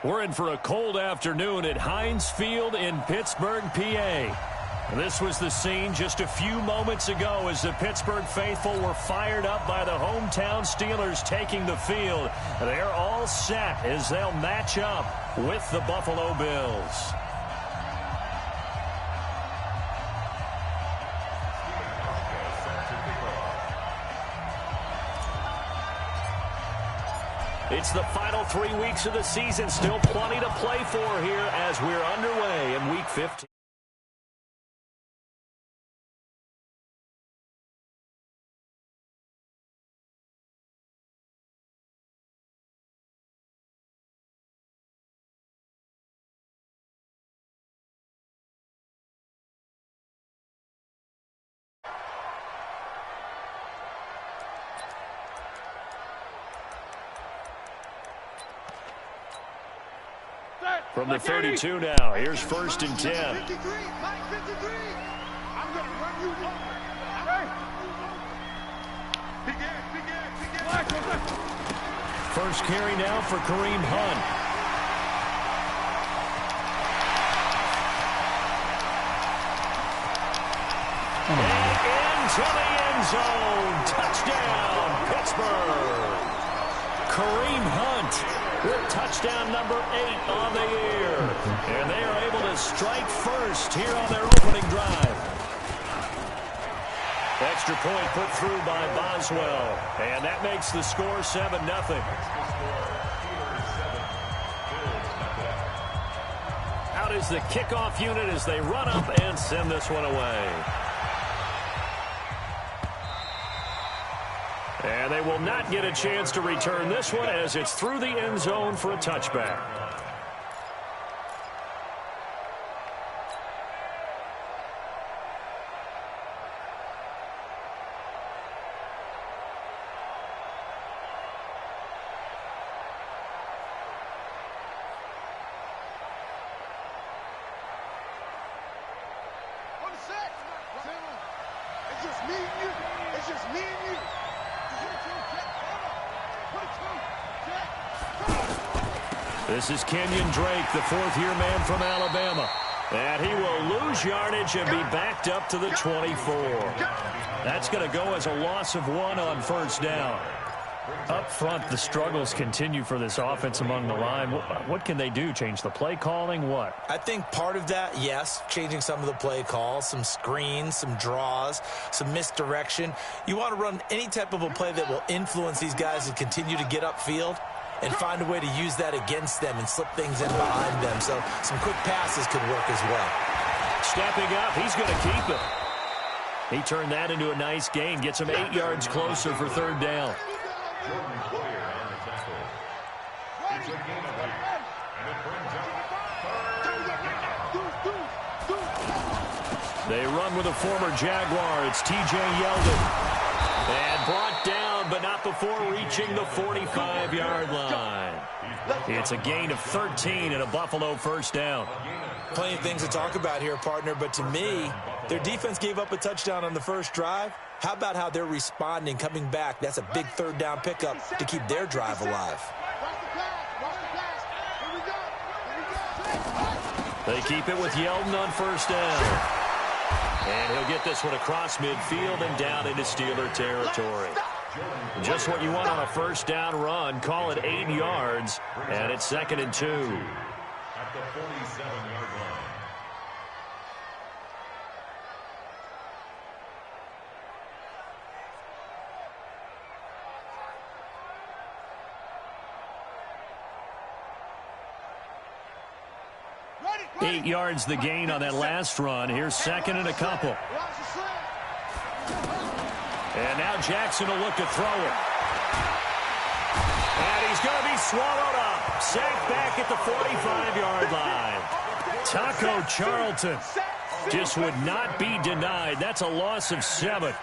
We're in for a cold afternoon at Heinz Field in Pittsburgh, PA. This was the scene just a few moments ago as the Pittsburgh faithful were fired up by the hometown Steelers taking the field. They're all set as they'll match up with the Buffalo Bills. It's the final 3 weeks of the season. Still plenty to play for here as we're underway in Week 15. From the 32 now, here's 1st and 10. I'm going to run you over. First carry now for Kareem Hunt. And into the end zone. Touchdown, Pittsburgh. Kareem Hunt with touchdown number 8 on the year. And they are able to strike first here on their opening drive. Extra point put through by Boswell. And that makes the score 7-0. Out is the kickoff unit as they run up and send this one away. And they will not get a chance to return this one as it's through the end zone for a touchback. It's just me and you. It's just me and you. This is Kenyon Drake, the fourth-year man from Alabama. And he will lose yardage and be backed up to the 24. That's going to go as a loss of 1 on first down. Up front, the struggles continue for this offense among the line. What can they do? Change the play calling? What? I think part of that, yes, changing some of the play calls, some screens, some draws, some misdirection. You want to run any type of a play that will influence these guys and continue to get upfield and find a way to use that against them and slip things in behind them. So some quick passes could work as well. Stepping up, he's going to keep it. He turned that into a nice gain, gets him 8 yards closer for third down. They run with a former Jaguar. It's T.J. Yeldon. And brought down, but not before reaching the 45-yard line. It's a gain of 13 and a Buffalo first down. Plenty of things to talk about here, partner, but to me, their defense gave up a touchdown on the first drive. How about how they're responding, coming back? That's a big third down pickup to keep their drive alive. They keep it with Yeldon on first down. And he'll get this one across midfield and down into Steeler territory. Just what you want on a first down run. Call it 8 yards, and it's 2nd and 2. At the 47-yard line. Eight yards the gain on that last run. Here's 2nd and a couple. And now Jackson will look to throw it. And he's going to be swallowed up. Sacked back at the 45-yard line. Taco Charlton just would not be denied. That's a loss of 7.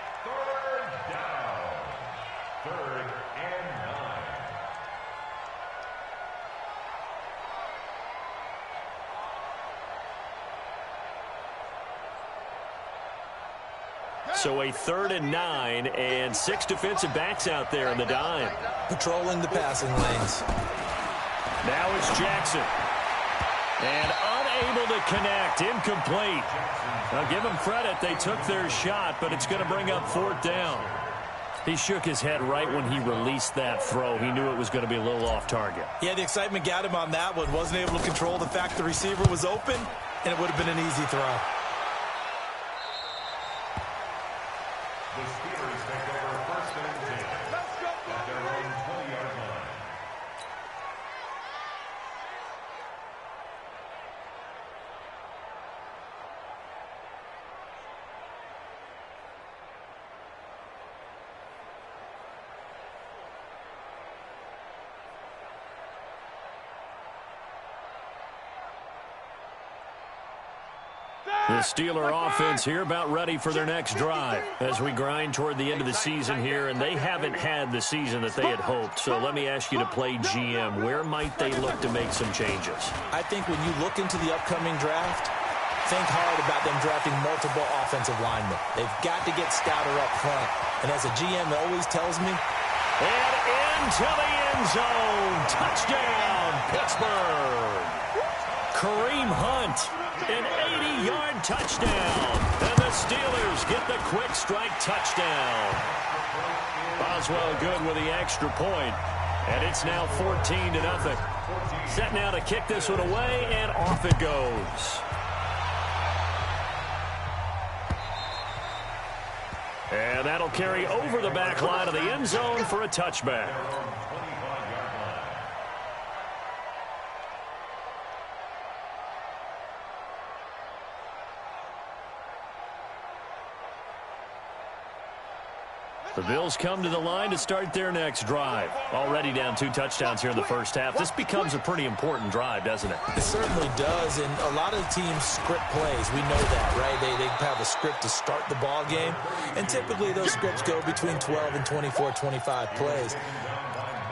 So a 3rd and 9 and 6 defensive backs out there in the dime. Patrolling the passing lanes. Now it's Jackson. And unable to connect. Incomplete. Now give them credit. They took their shot, but it's going to bring up 4th down. He shook his head right when he released that throw. He knew it was going to be a little off target. Yeah, the excitement got him on that one. Wasn't able to control the fact the receiver was open, and it would have been an easy throw. The Steelers take over 1st and 10 at their own 20-yard line. The Steeler offense here about ready for their next drive as we grind toward the end of the season here, and they haven't had the season that they had hoped. So let me ask you to play GM. Where might they look to make some changes? I think when you look into the upcoming draft, think hard about them drafting multiple offensive linemen. They've got to get stouter up front. And as a GM always tells me, and into the end zone. Touchdown, Pittsburgh. Kareem Hunt, an 80-yard touchdown. And the Steelers get the quick strike touchdown. Boswell good with the extra point. And it's now 14-0. Set now to kick this one away, and off it goes. And that'll carry over the back line of the end zone for a touchback. The Bills come to the line to start their next drive. Already down 2 touchdowns here in the first half. This becomes a pretty important drive, doesn't it? It certainly does, and a lot of teams script plays. We know that, right? They have a script to start the ball game, and typically those scripts go between 12 and 24, 25 plays.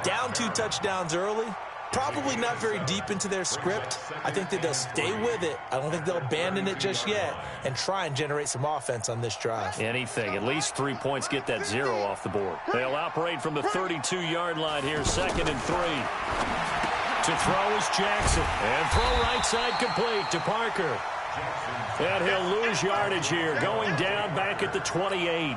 Down 2 touchdowns early, probably not very deep into their script. I think that they'll stay with it. I don't think they'll abandon it just yet and try and generate some offense on this drive. Anything. At least 3 points, get that 0 off the board. They'll operate from the 32-yard line here, 2nd and 3. To throw is Jackson. And throw right side complete to Parker. And he'll lose yardage here, going down back at the 28.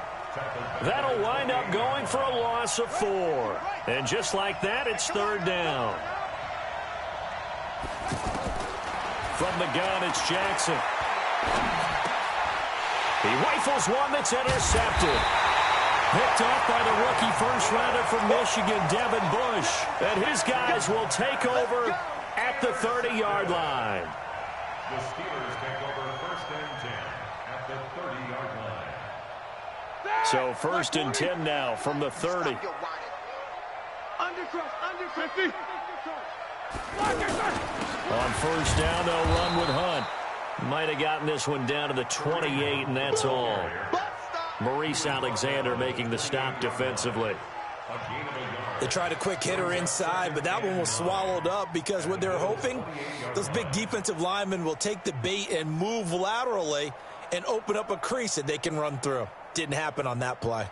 That'll wind up going for a loss of 4. And just like that, it's 3rd down. From the gun, it's Jackson. He rifles one that's intercepted. Picked off by the rookie first-rounder from Michigan, Devin Bush. And his guys will take over at the 30-yard line. The Steelers take over 1st and 10 at the 30-yard line. So 1st and 10 now from the 30. Under 50. On 1st down, they'll run with Hunt. Might have gotten this one down to the 28, and that's all. Maurice Alexander making the stop defensively. They tried a quick hitter inside, but that one was swallowed up because what they're hoping, those big defensive linemen will take the bait and move laterally and open up a crease that they can run through. Didn't happen on that play.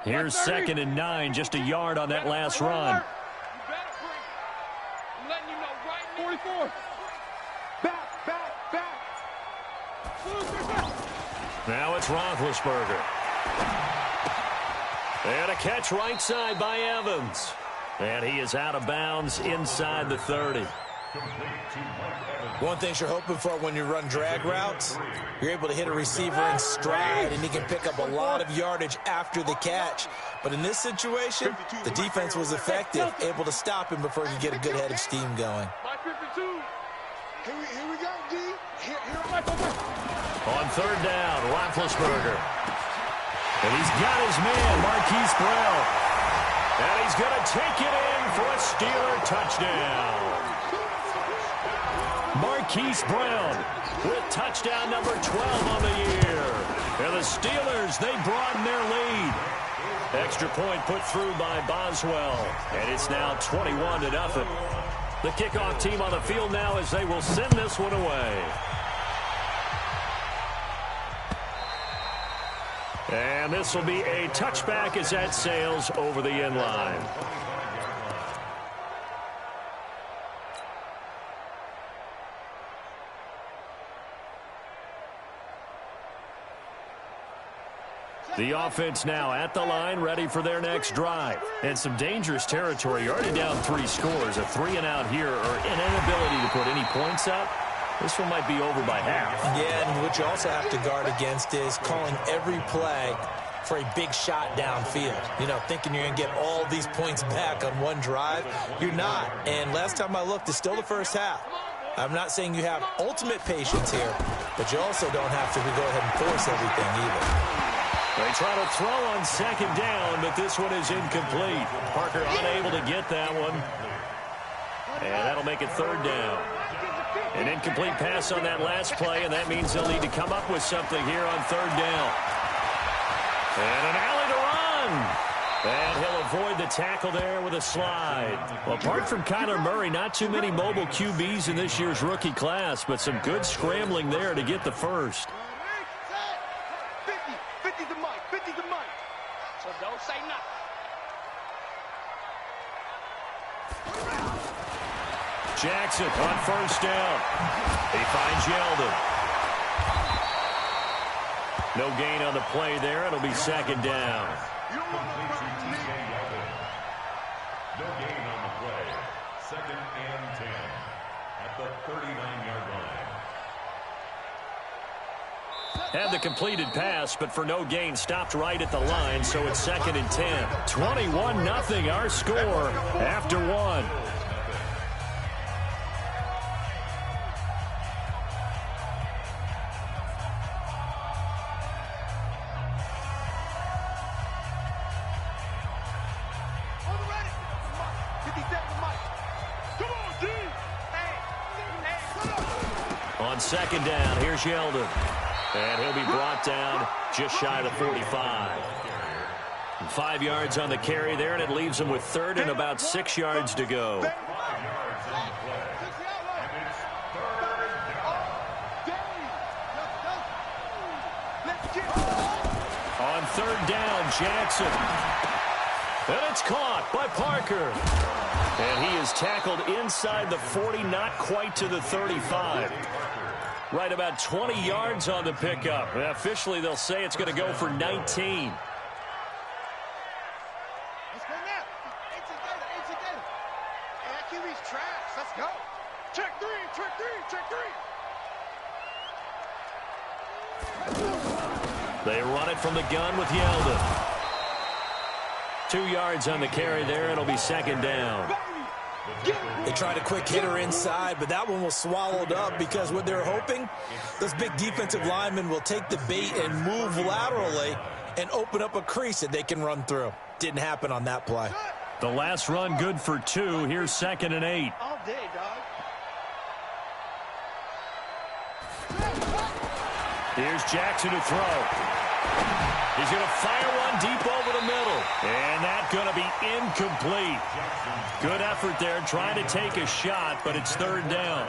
Here's 2nd and 9, just a yard on that last run. I'm letting you know right 44. Back. Now it's Roethlisberger. And a catch right side by Evans. And he is out of bounds inside the 30. One thing you're hoping for when you run drag routes, you're able to hit a receiver in stride, and he can pick up a lot of yardage after the catch. But in this situation, the defense was effective, able to stop him before he could get a good head of steam going. Here we go, D. On 3rd down, Roethlisberger. And he's got his man, Marquise Brown. And he's going to take it in for a Steeler touchdown. Marquise Brown with touchdown number 12 on the year. And the Steelers, they broaden their lead. Extra point put through by Boswell. And it's now 21-0. The kickoff team on the field now as they will send this one away. And this will be a touchback as that sails over the end line. The offense now at the line, ready for their next drive. And some dangerous territory. You're already down 3 scores. A 3-and-out here, or an inability to put any points up. This one might be over by half. Yeah, and what you also have to guard against is calling every play for a big shot downfield. You know, thinking you're going to get all these points back on one drive. You're not. And last time I looked, it's still the first half. I'm not saying you have ultimate patience here, but you also don't have to go ahead and force everything either. They try to throw on second down, but this one is incomplete. Parker unable to get that one. And that'll make it 3rd down. An incomplete pass on that last play, and that means they'll need to come up with something here on 3rd down. And an alley to run. And he'll avoid the tackle there with a slide. Well, apart from Kyler Murray, not too many mobile QBs in this year's rookie class, but some good scrambling there to get the first. 50's the mic. 50's the mic. So don't say nothing. Jackson on 1st down. He finds Yeldon. No gain on the play there. It'll be 2nd down. No gain on the play. 2nd and 10 at the 39-yard line. Had the completed pass, but for no gain, stopped right at the line, so it's 2nd and 10. 21-0, our score after 1. On 2nd down, here's Yeldon. And he'll be brought down just shy of the 45. 5 yards on the carry there, and it leaves him with 3rd and about 6 yards to go. On 3rd down, Jackson. And it's caught by Parker. And he is tackled inside the 40, not quite to the 35. Right about 20 yards on the pickup. And officially, they'll say it's going to go for 19. Let's go now. It's together. Hey, QB's trash. Let's go. Check 3, check 3, check 3. They run it from the gun with Yeldon. 2 yards on the carry there. It'll be 2nd down. They tried a quick hitter inside, but that one was swallowed up because what they're hoping, those big defensive linemen will take the bait and move laterally and open up a crease that they can run through. Didn't happen on that play. The last run good for 2. Here's 2nd and 8. All day, dog. Here's Jackson to throw. He's going to fire one deep over the middle. And that's going to be incomplete. Good effort there trying to take a shot, but it's 3rd down.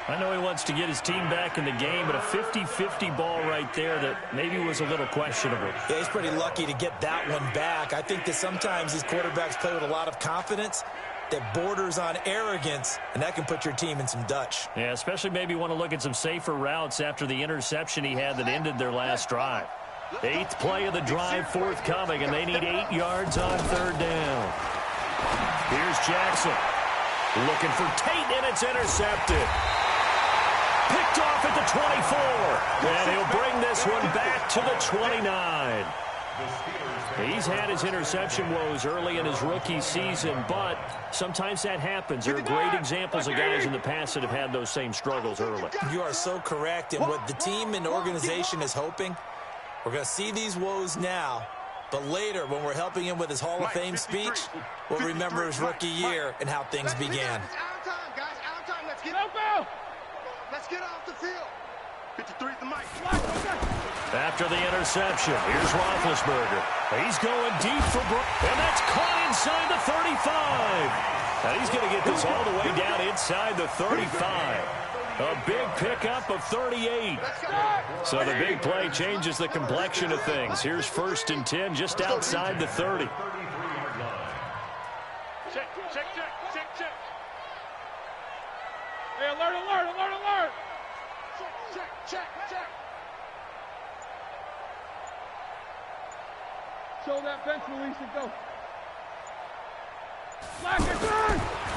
I know he wants to get his team back in the game, but a 50-50 ball right there that maybe was a little questionable. Yeah, he's pretty lucky to get that one back. I think that sometimes these quarterbacks play with a lot of confidence that borders on arrogance, and that can put your team in some Dutch. Yeah, especially maybe want to look at some safer routes after the interception he had that ended their last drive. 8th play of the drive forthcoming, and they need 8 yards on 3rd down. Here's Jackson. Looking for Tate, and it's intercepted. Picked off at the 24. And he'll bring this one back to the 29. He's had his interception woes early in his rookie season, but sometimes that happens. There are great examples of guys in the past that have had those same struggles early. You are so correct, and what the team and organization is hoping, we're going to see these woes now, but later when we're helping him with his Hall of Fame speech, we'll remember his rookie year and how things began. It's out of time, guys. Out of time. Let's get off the field. 53 at the mic. After the interception, here's Roethlisberger. He's going deep for Brook, and that's caught inside the 35. And he's going to get this all the way down inside the 35. A big pickup of 38. So the big play changes the complexion of things. Here's 1st and 10 just outside the 30. Check, check, check, check, check. Hey, alert, alert, alert, alert. Check, check, check, check. Show that bench release and go.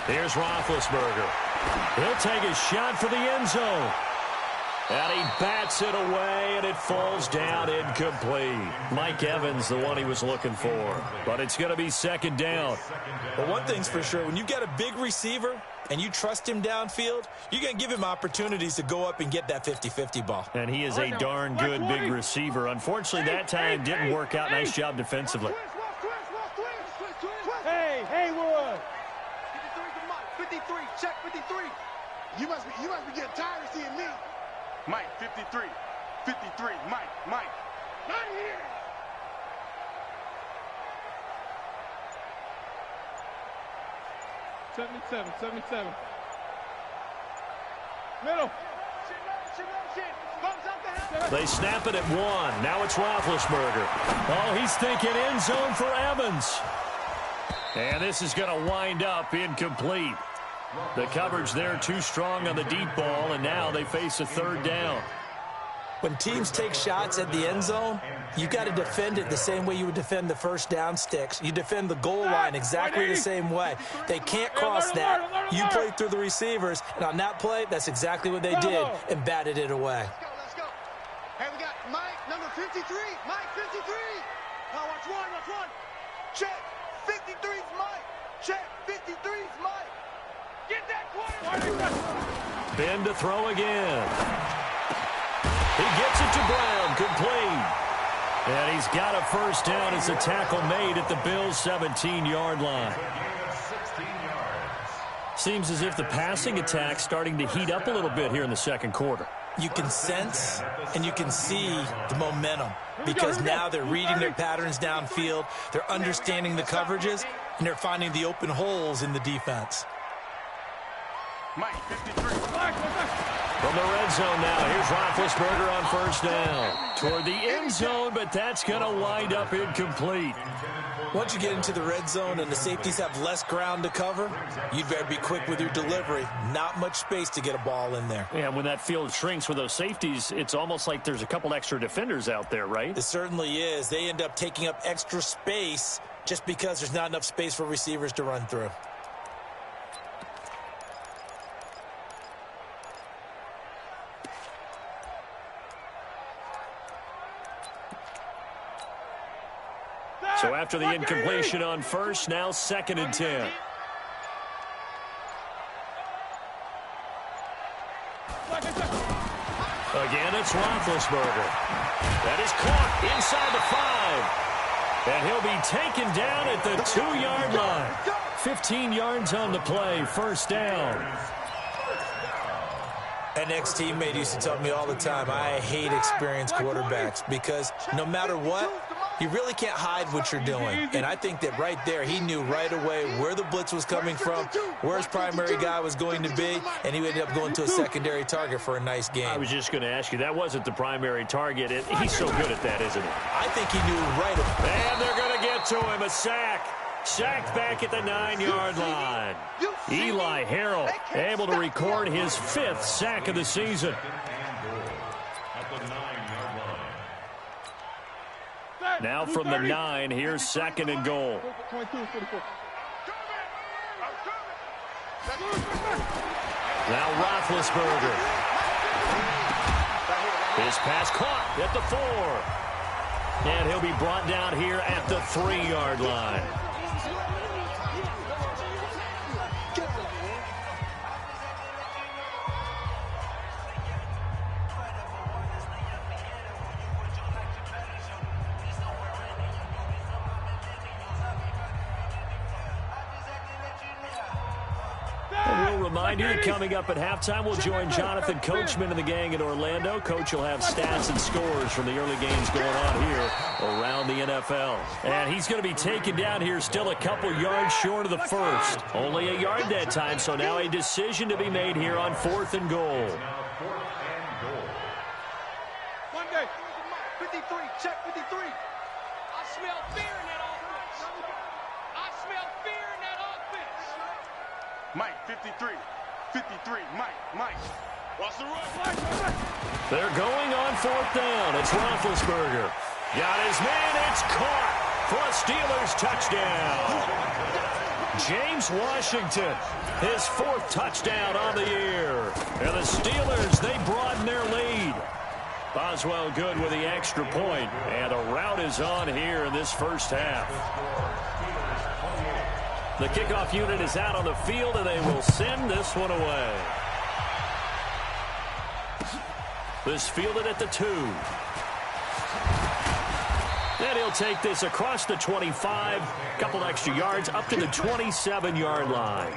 Here's Roethlisberger. He'll take a shot for the end zone. And he bats it away, and it falls down incomplete. Mike Evans, the one he was looking for. But it's going to be 2nd down. Well, one thing's for sure. When you've got a big receiver and you trust him downfield, you're going to give him opportunities to go up and get that 50-50 ball. And he is a darn good big receiver. Unfortunately, that time didn't work out. Nice job defensively. Hey, Haywood. 53 to Mike. 53. Check 53. You must be getting tired of seeing me. Mike, 53. 53. Mike. Not here. '77. Middle. They snap it at 1. Now it's Roethlisberger. Oh, he's thinking end zone for Evans. And this is going to wind up incomplete. The coverage there too strong on the deep ball, and now they face a 3rd down. When teams take shots at the end zone, you got to defend it the same way you would defend the 1st down sticks. You defend the goal line exactly the same way. They can't cross that. You play through the receivers, and on that play, that's exactly what they did and batted it away. Let's go. Hey, we got Mike, number 53. Mike, 53. Now watch one. Check. 53's Mike. Check. 53's Mike. Get that quarterback. Ben to throw again. He gets it to Brown, complete. And he's got a 1st down as the tackle made at the Bills' 17-yard line. Seems as if the passing attack's starting to heat up a little bit here in the 2nd quarter. You can sense and you can see the momentum because now they're reading their patterns downfield, they're understanding the coverages, and they're finding the open holes in the defense. Mike, 53. From the red zone now, here's Roethlisberger on 1st down. Toward the end zone, but that's going to wind up incomplete. Once you get into the red zone and the safeties have less ground to cover, you'd better be quick with your delivery. Not much space to get a ball in there. Yeah, when that field shrinks with those safeties, it's almost like there's a couple extra defenders out there, right? It certainly is. They end up taking up extra space just because there's not enough space for receivers to run through. So after the incompletion on 1st, now 2nd and 10. Again, it's Roethlisberger. That is caught inside the 5. And he'll be taken down at the 2-yard line. 15 yards on the play, 1st down. An ex-teammate used to tell me all the time, I hate experienced quarterbacks because no matter what, you really can't hide what you're doing. And I think that right there, he knew right away where the blitz was coming from, where his primary guy was going to be, and he ended up going to a secondary target for a nice game. I was just going to ask you, that wasn't the primary target. He's so good at that, isn't he? I think he knew right away. And they're going to get to him, a sack. Sacked back at the 9-yard line. Eli Harrell able to record his 5th sack of the season. Now from the 9, here's 2nd and goal. Now Roethlisberger. His pass caught at the 4. And he'll be brought down here at the 3-yard line. remind you that coming up at halftime, we'll join Jonathan Coachman and the gang in Orlando. Coach will have stats and scores from the early games going on here around the NFL. And he's going to be taken down here still a couple yards short of the first. Only a yard that time, so now a decision to be made here on 4th and goal. Monday, 53, check 53. I smell fear in that offense. I smell fear in that offense. Mike, 53. 53, Mike. Watch the run. They're going on 4th down. It's Roethlisberger. Got his man. It's caught for a Steelers touchdown. James Washington, his 4th touchdown on the year. And the Steelers, they broaden their lead. Boswell good with the extra point, and a rout is on here in this first half. The kickoff unit is out on the field, and they will send this one away. This fielded at the 2. And he'll take this across the 25, couple extra yards up to the 27-yard line.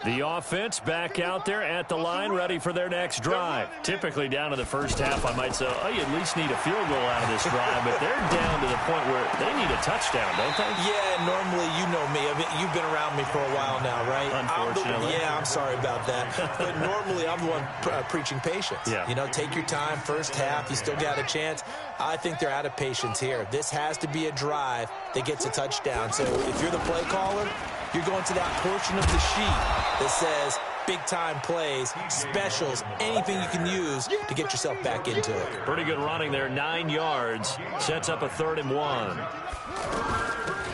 The offense back out there at the line, ready for their next drive. Typically down to the first half, I might say, oh, you at least need a field goal out of this drive, but they're down to the point where they need a touchdown, don't they? Yeah, normally, you know me. I mean, you've been around me for a while now, right? Unfortunately. I'm sorry about that. But normally, I'm the one preaching patience. Yeah. You know, take your time, first half, you still got a chance. I think they're out of patience here. This has to be a drive that gets a touchdown. So if you're the play caller, you're going to that portion of the sheet that says big-time plays, specials, anything you can use to get yourself back into it. Pretty good running there, 9 yards. Sets up a 3rd and 1.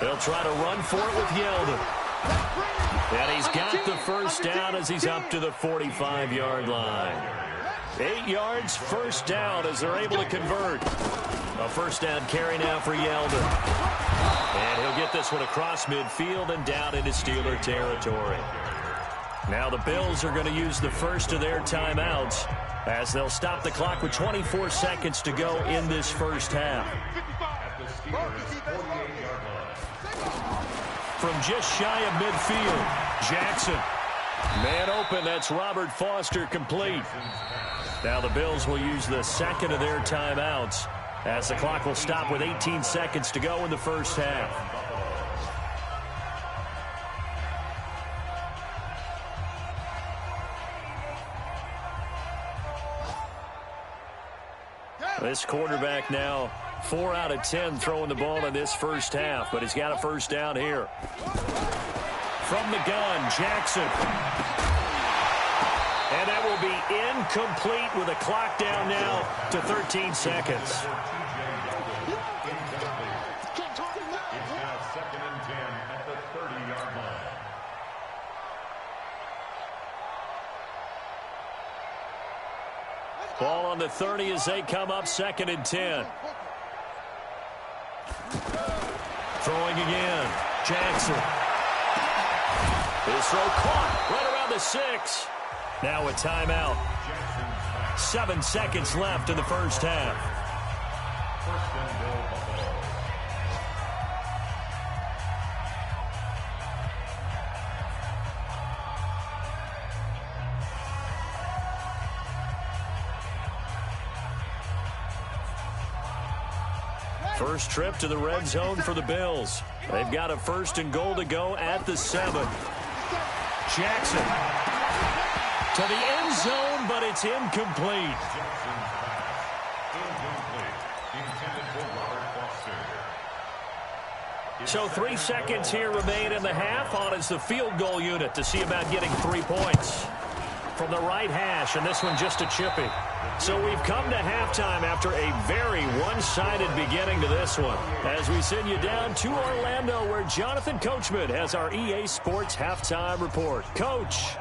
They'll try to run for it with Yeldon. And he's got the first down as he's up to the 45-yard line. 8 yards, first down as they're able to convert. A first down carry now for Yeldon. And he'll get this one across midfield and down into Steeler territory. Now the Bills are going to use the first of their timeouts as they'll stop the clock with 24 seconds to go in this first half. From just shy of midfield, Jackson. Man open, that's Robert Foster complete. Now the Bills will use the second of their timeouts as the clock will stop with 18 seconds to go in the first half. This quarterback now 4 out of 10 throwing the ball in this first half, but he's got a first down here. From the gun, Jackson. And that will be incomplete with a clock down now to 13 seconds. It's now 2nd and 10 at the 30-yard line. Ball on the 30 as they come up, 2nd and 10. Throwing again, Jackson. His throw caught right around the 6. Now a timeout. 7 seconds left in the first half. First and goal, Buffalo. First trip to the red zone for the Bills. They've got a 1st and goal to go at the 7. Jackson to the end zone, but it's incomplete. So 3 seconds here remain in the half. On is the field goal unit to see about getting 3 points. From the right hash, and this one just a chippy. So we've come to halftime after a very one-sided beginning to this one. As we send you down to Orlando, where Jonathan Coachman has our EA Sports halftime report. Coach.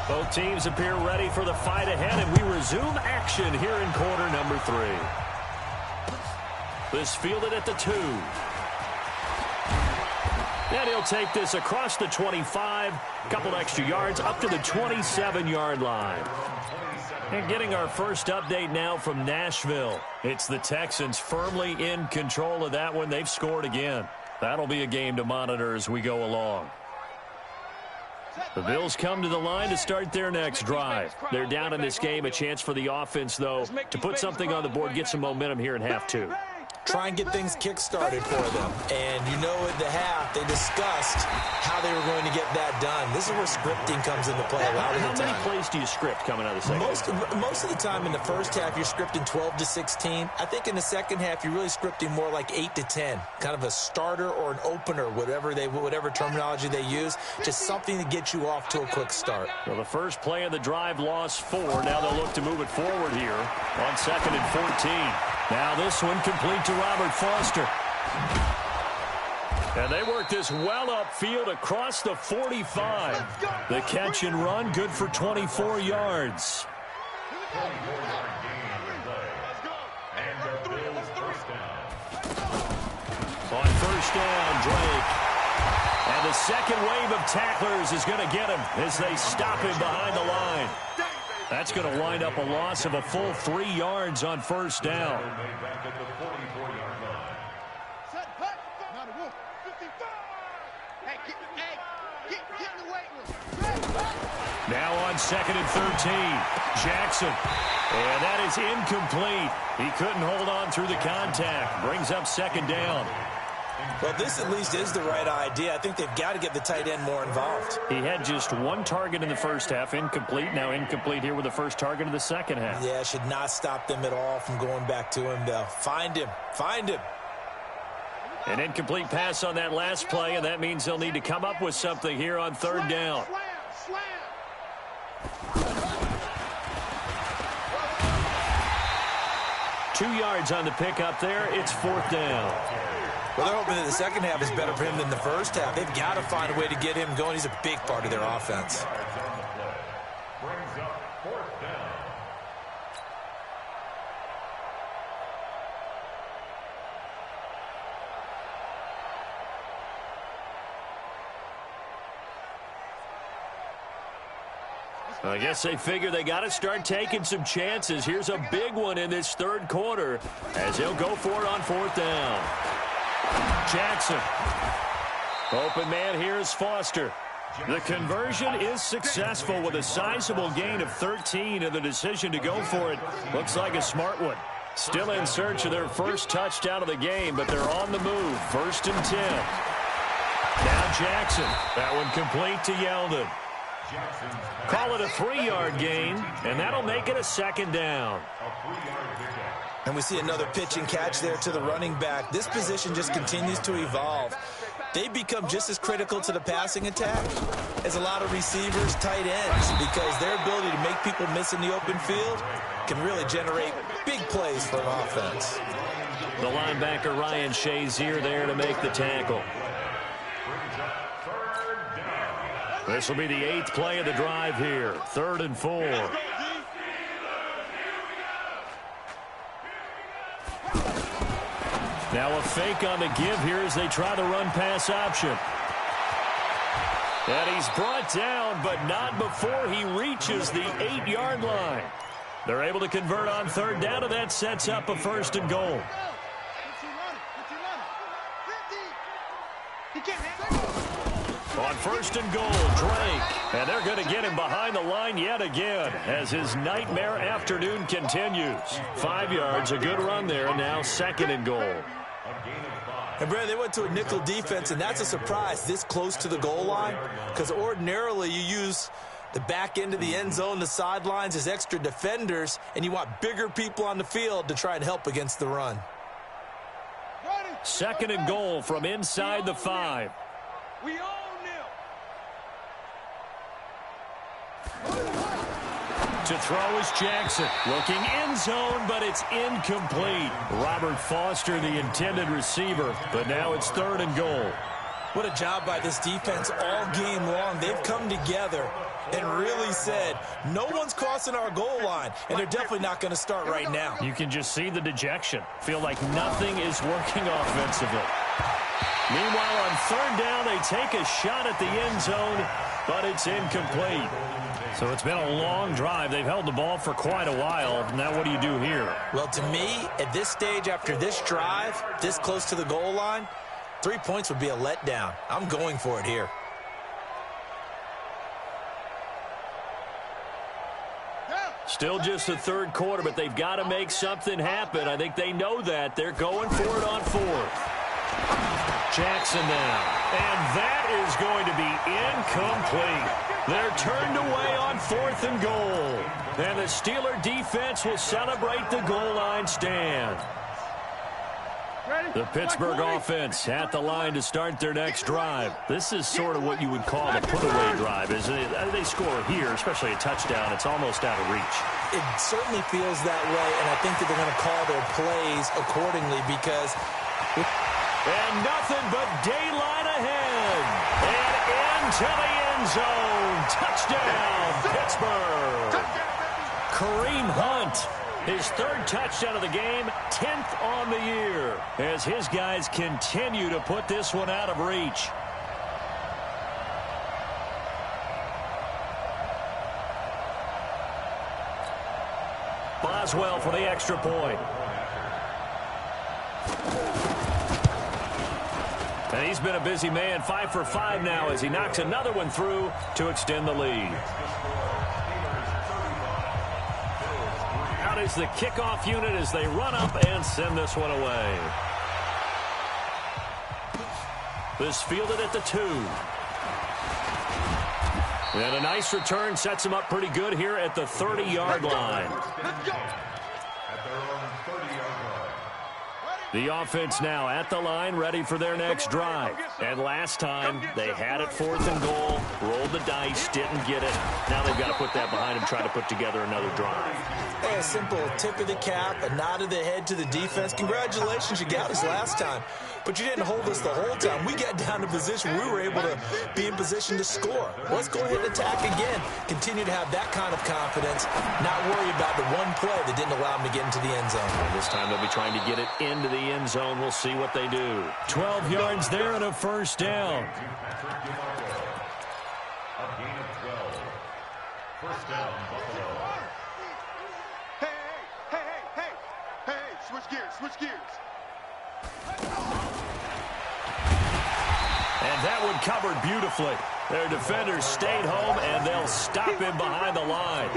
Both teams appear ready for the fight ahead, and we resume action here in quarter number 3. This fielded at the 2. And he'll take this across the 25, a couple extra yards, up to the 27-yard line. And getting our first update now from Nashville. It's the Texans firmly in control of that one. They've scored again. That'll be a game to monitor as we go along. The Bills come to the line to start their next drive. They're down in this game. A chance for the offense, though, to put something on the board, get some momentum here in half two. Try and get things kick-started for them. And you know at the half, they discussed how they were going to get that done. This is where scripting comes into play a lot of the time. How many plays do you script coming out of the second half? Most of the time in the first half, you're scripting 12 to 16. I think in the second half, you're really scripting more like 8 to 10. Kind of a starter or an opener, whatever terminology they use. Just something to get you off to a quick start. Well, the first play of the drive lost 4. Now they'll look to move it forward here on 2nd and 14. Now this one complete to Robert Foster. And they work this well upfield across the 45. The catch and run, good for 24 yards. 24-yard gain on the play. And the Bills first down. On first down, Drake. And the second wave of tacklers is going to get him as they stop him behind the line. That's going to wind up a loss of a full 3 yards on first down. Back at the 44-yard line. Now on 2nd and 13, Jackson. And that is incomplete. He couldn't hold on through the contact. Brings up 2nd down. Well, this at least is the right idea. I think they've got to get the tight end more involved. He had just 1 target in the first half, incomplete. Now incomplete here with the first target of the second half. Yeah, should not stop them at all from going back to him, though. Find him. Find him. An incomplete pass on that last play, and that means they'll need to come up with something here on 3rd down. 2 yards on the pickup there. It's 4th down. Well, they're hoping that the second half is better for him than the first half. They've got to find a way to get him going. He's a big part of their offense. Brings up 4th down. I guess they figure they got to start taking some chances. Here's a big one in this 3rd quarter as they'll go for it on 4th down. Jackson. Open man here is Foster. The conversion is successful with a sizable gain of 13, and the decision to go for it looks like a smart one. Still in search of their first touchdown of the game, but they're on the move. 1st and 10. Now Jackson. That one complete to Yeldon. Call it a 3-yard gain, and that'll make it a 2nd down. And we see another pitch and catch there to the running back. This position just continues to evolve. They become just as critical to the passing attack as a lot of receivers, tight ends, because their ability to make people miss in the open field can really generate big plays for an offense. The linebacker Ryan Shazier there to make the tackle. This will be the 8th play of the drive here. 3rd and 4. Now a fake on the give here as they try the run-pass option. And he's brought down, but not before he reaches the 8-yard line. They're able to convert on 3rd down, and that sets up a 1st and goal. On 1st and goal, Drake. And they're going to get him behind the line yet again as his nightmare afternoon continues. 5 yards, a good run there, and now 2nd and goal. And, Brad, they went to a nickel defense, and that's a surprise this close to the goal line, because ordinarily you use the back end of the end zone, the sidelines as extra defenders, and you want bigger people on the field to try and help against the run. 2nd and goal from inside the 5. We all To throw is Jackson. Looking end zone, but it's incomplete. Robert Foster, the intended receiver, but now it's 3rd and goal. What a job by this defense all game long. They've come together and really said, no one's crossing our goal line, and they're definitely not going to start right now. You can just see the dejection. Feel like nothing is working offensively. Meanwhile, on third down, they take a shot at the end zone, but it's incomplete. So it's been a long drive. They've held the ball for quite a while. Now what do you do here? Well, to me, at this stage, after this drive, this close to the goal line, 3 points would be a letdown. I'm going for it here. Still just the third quarter, but they've got to make something happen. I think they know that. They're going for it on fourth. Jackson now. And that is going to be incomplete. They're turned away on fourth and goal. And the Steeler defense will celebrate the goal line stand. The Pittsburgh offense at the line to start their next drive. This is sort of what you would call a put-away drive, isn't it? They score here, especially a touchdown. It's almost out of reach. It certainly feels that way, and I think that they're going to call their plays accordingly because... And nothing but daylight ahead. And into the end zone. Touchdown, Pittsburgh. Kareem Hunt. His third touchdown of the game, 10th on the year, as his guys continue to put this one out of reach. Boswell for the extra point. And he's been a busy man, 5 for 5 now as he knocks another one through to extend the lead. Out is the kickoff unit as they run up and send this one away. This fielded at the 2. And a nice return sets him up pretty good here at the 30-yard line. The offense now at the line, ready for their next drive. And last time, they had it 4th and goal, rolled the dice, didn't get it. Now they've got to put that behind them, try to put together another drive. Hey, a simple tip of the cap, a nod of the head to the defense. Congratulations, you got us last time. But you didn't hold us the whole time. We got down to position we were able to be in position to score. Let's go ahead and attack again. Continue to have that kind of confidence, not worry about the one play that didn't allow them to get into the end zone. And this time they'll be trying to get it into the end zone. We'll see what they do. 12 yards there and a first down. A gain of 12. First down, Buffalo. Hey, switch gears. And that one covered beautifully. Their defenders stayed home, and they'll stop him behind the line.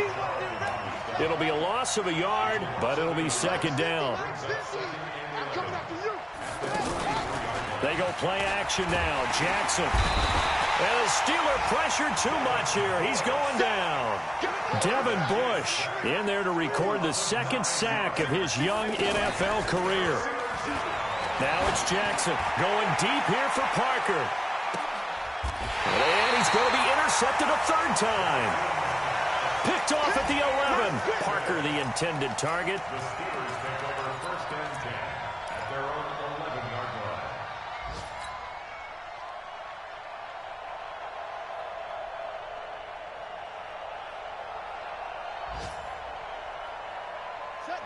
It'll be a loss of a yard, but it'll be second down. They go play action now. Jackson. And the Steeler pressure too much here. He's going down. Devin Bush in there to record the second sack of his young NFL career. Now it's Jackson going deep here for Parker. And he's going to be intercepted a third time. Picked off at the 11. Parker the intended target. The Steelers take over first and 10 at their own 11-yard line.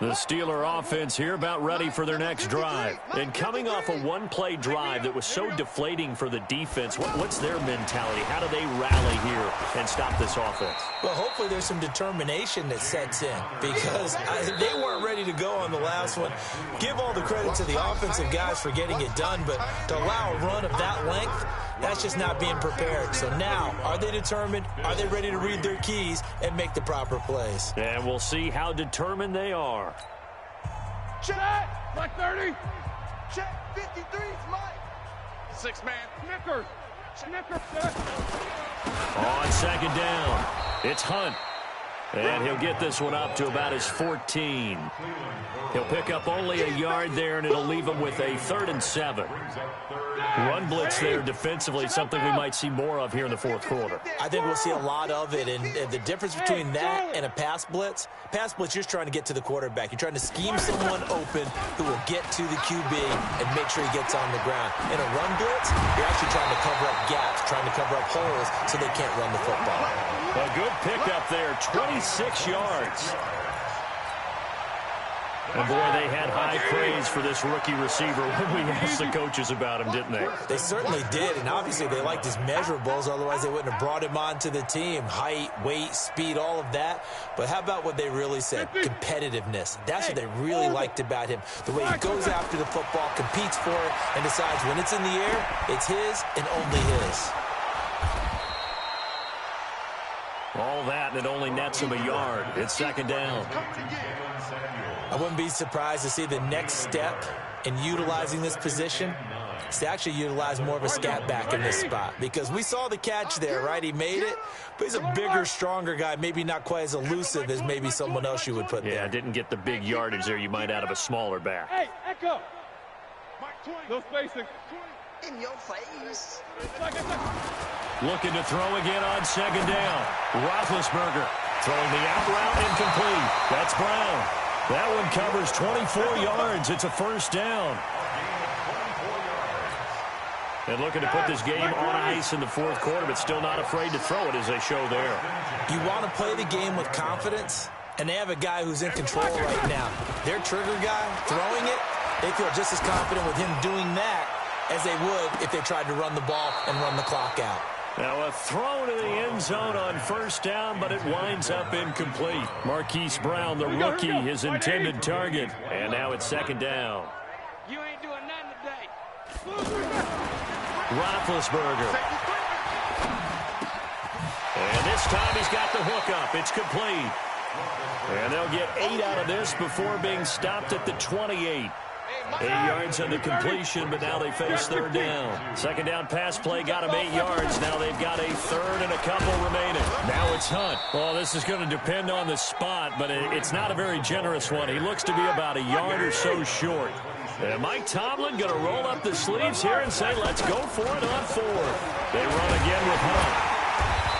The Steeler offense here about ready for their next drive. And coming off a one-play drive that was so deflating for the defense, what's their mentality? How do they rally here and stop this offense? Well, hopefully there's some determination that sets in because they weren't ready to go on the last one. Give all the credit to the offensive guys for getting it done, but to allow a run of that length, that's just not being prepared. So now, are they determined? Are they ready to read their keys and make the proper plays? And we'll see how determined they are. Check! Like 30. Check 53's Mike. 6-man. Snickers. On second down, it's Hunt. And he'll get this one up to about his 14. He'll pick up only a yard there, and it'll leave him with a 3rd and 7. Run blitz there defensively, something we might see more of here in the fourth quarter. I think we'll see a lot of it, and the difference between that and a pass blitz, you're just trying to get to the quarterback. You're trying to scheme someone open who will get to the QB and make sure he gets on the ground. In a run blitz, you're actually trying to cover up gaps, trying to cover up holes so they can't run the football. A good pickup there, 26 yards. And, boy, they had high praise for this rookie receiver when we asked the coaches about him, didn't they? They certainly did, and obviously they liked his measurables. Otherwise, they wouldn't have brought him onto the team. Height, weight, speed, all of that. But how about what they really said? Competitiveness. That's what they really liked about him. The way he goes after the football, competes for it, and decides when it's in the air, it's his and only his. All that, and it only nets him a yard. It's second down. I wouldn't be surprised to see the next step in utilizing this position is to actually utilize more of a scat back in this spot. Because we saw the catch there, right? He made it, but he's a bigger, stronger guy, maybe not quite as elusive as maybe someone else you would put there. Yeah, didn't get the big yardage there you might out of a smaller back. Hey, Echo. No spacing. In your face. Looking to throw again on second down. Roethlisberger throwing the out route incomplete. That's Brown. That one covers 24 yards. It's a first down. And looking to put this game on ice in the fourth quarter, but still not afraid to throw it as they show there. You want to play the game with confidence, and they have a guy who's in control right now. Their trigger guy throwing it, they feel just as confident with him doing that as they would if they tried to run the ball and run the clock out. Now a throw to the end zone on first down, but it winds up incomplete. Marquise Brown, the rookie, his intended target. And now it's second down. You ain't doing nothing today. Roethlisberger. And this time he's got the hook up. It's complete. And they'll get 8 out of this before being stopped at the 28. 8 yards on the completion, but now they face third down. Second down pass play got them 8 yards. Now they've got a third and a couple remaining. Now it's Hunt. Well, this is going to depend on the spot, but it's not a very generous one. He looks to be about a yard or so short. And Mike Tomlin going to roll up the sleeves here and say, let's go for it on fourth. They run again with Hunt.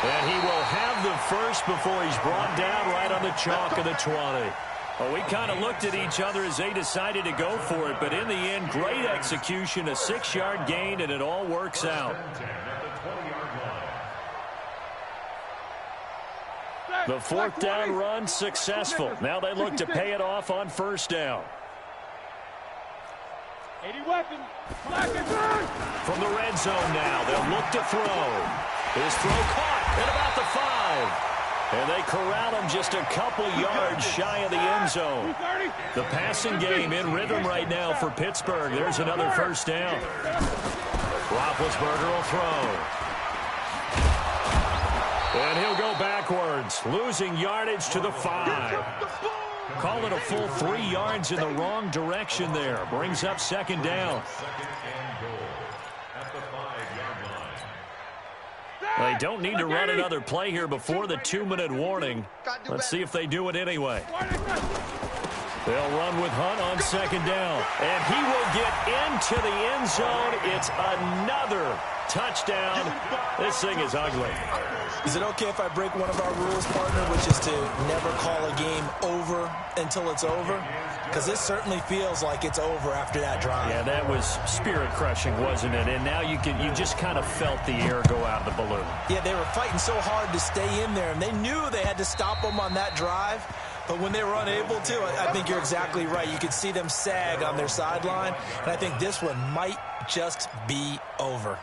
And he will have the first before he's brought down right on the chalk of the 20. Well, we kind of looked at each other as they decided to go for it, but in the end, great execution, a 6-yard gain, and it all works out. The fourth down run successful. Now they look to pay it off on first down. 80 weapons. From the red zone now, they'll look to throw. His throw caught at about the 5. And they corral him just a couple yards shy of the end zone. The passing game in rhythm right now for Pittsburgh. There's another first down. Roethlisberger will throw. And he'll go backwards, losing yardage to the 5. Call it a full 3 yards in the wrong direction there. Brings up second down. They don't need to run another play here before the 2-minute warning. Let's see if they do it anyway. They'll run with Hunt on second down. And he will get into the end zone. It's another touchdown. This thing is ugly. Is it okay if I break one of our rules, partner, which is to never call a game over until it's over? Because this certainly feels like it's over after that drive. Yeah, that was spirit-crushing, wasn't it? And now you just kind of felt the air go out of the balloon. Yeah, they were fighting so hard to stay in there, and they knew they had to stop them on that drive. But when they were unable to, I think you're exactly right. You could see them sag on their sideline, and I think this one might just be over.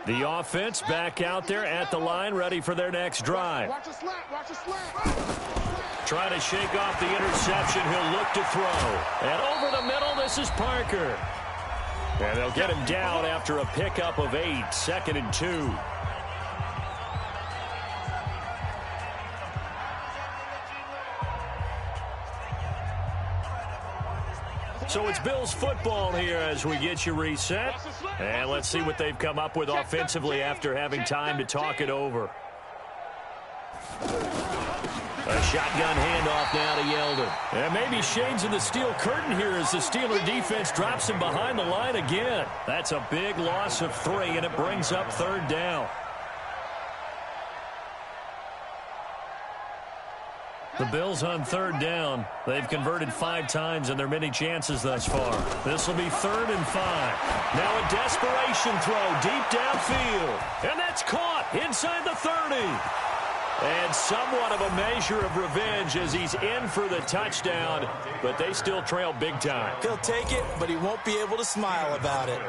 The offense back out there at the line, ready for their next drive. Watch a slant. Watch a slant. Trying to shake off the interception. He'll look to throw. And over the middle, this is Parker. And they'll get him down after a pickup of 8, 2nd and 2. So it's Bills football here as we get you reset. And let's see what they've come up with offensively after having time to talk it over. A shotgun handoff now to Yeldon. And maybe shades of the steel curtain here as the Steeler defense drops him behind the line again. That's a big loss of 3, and it brings up third down. The Bills on third down. They've converted 5 times in their many chances thus far. This will be 3rd and 5. Now a desperation throw deep downfield. And that's caught inside the 30. And somewhat of a measure of revenge as he's in for the touchdown, but they still trail big time. He'll take it, but he won't be able to smile about it.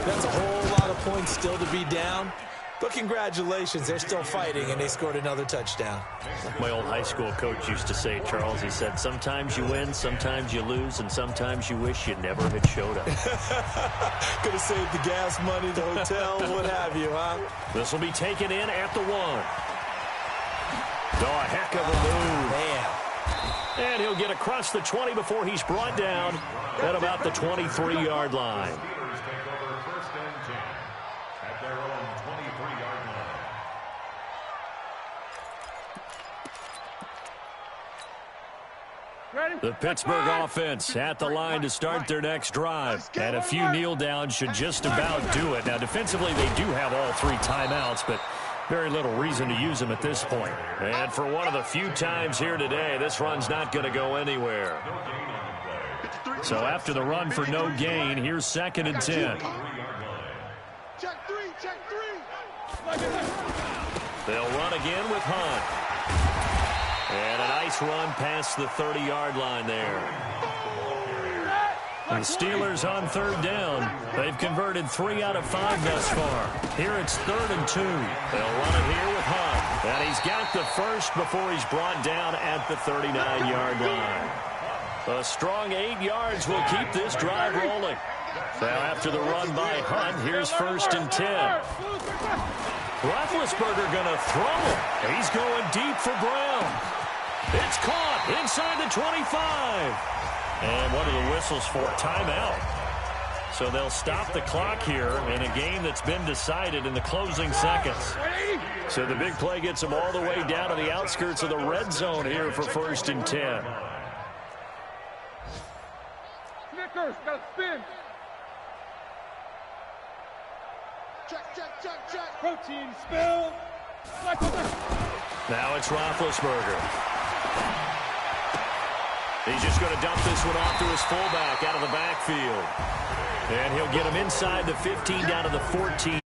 That's a whole lot of points still to be down. But congratulations, they're still fighting, and they scored another touchdown. Like my old high school coach used to say, Charles, he said, sometimes you win, sometimes you lose, and sometimes you wish you never had showed up. Could have saved the gas money, the hotel, what have you, huh? This will be taken in at the 1. Oh, a heck of a move. Man. And he'll get across the 20 before he's brought down at about the 23-yard line. The Pittsburgh offense at the line to start their next drive. And a few kneel downs should just about do it. Now, defensively, they do have all 3 timeouts, but very little reason to use them at this point. And for one of the few times here today, this run's not going to go anywhere. So after the run for no gain, here's 2nd and 10. Check 3, check 3. They'll run again with Hunt. And a nice run past the 30-yard line there. The Steelers on 3rd down. They've converted 3 out of 5 thus far. Here it's 3rd and 2. They'll run it here with Hunt. And he's got the first before he's brought down at the 39-yard line. A strong 8 yards will keep this drive rolling. Now after the run by Hunt, here's 1st and 10. Roethlisberger going to throw it. He's going deep for Brown. It's caught inside the 25. And what are the whistles for? Timeout. So they'll stop the clock here in a game that's been decided in the closing seconds. So the big play gets them all the way down to the outskirts of the red zone here for 1st and 10. Snickers, got spin. Check, check, check, check. Protein spill. Now it's Roethlisberger. He's just going to dump this one off to his fullback out of the backfield. And he'll get him inside the 15 down to the 14.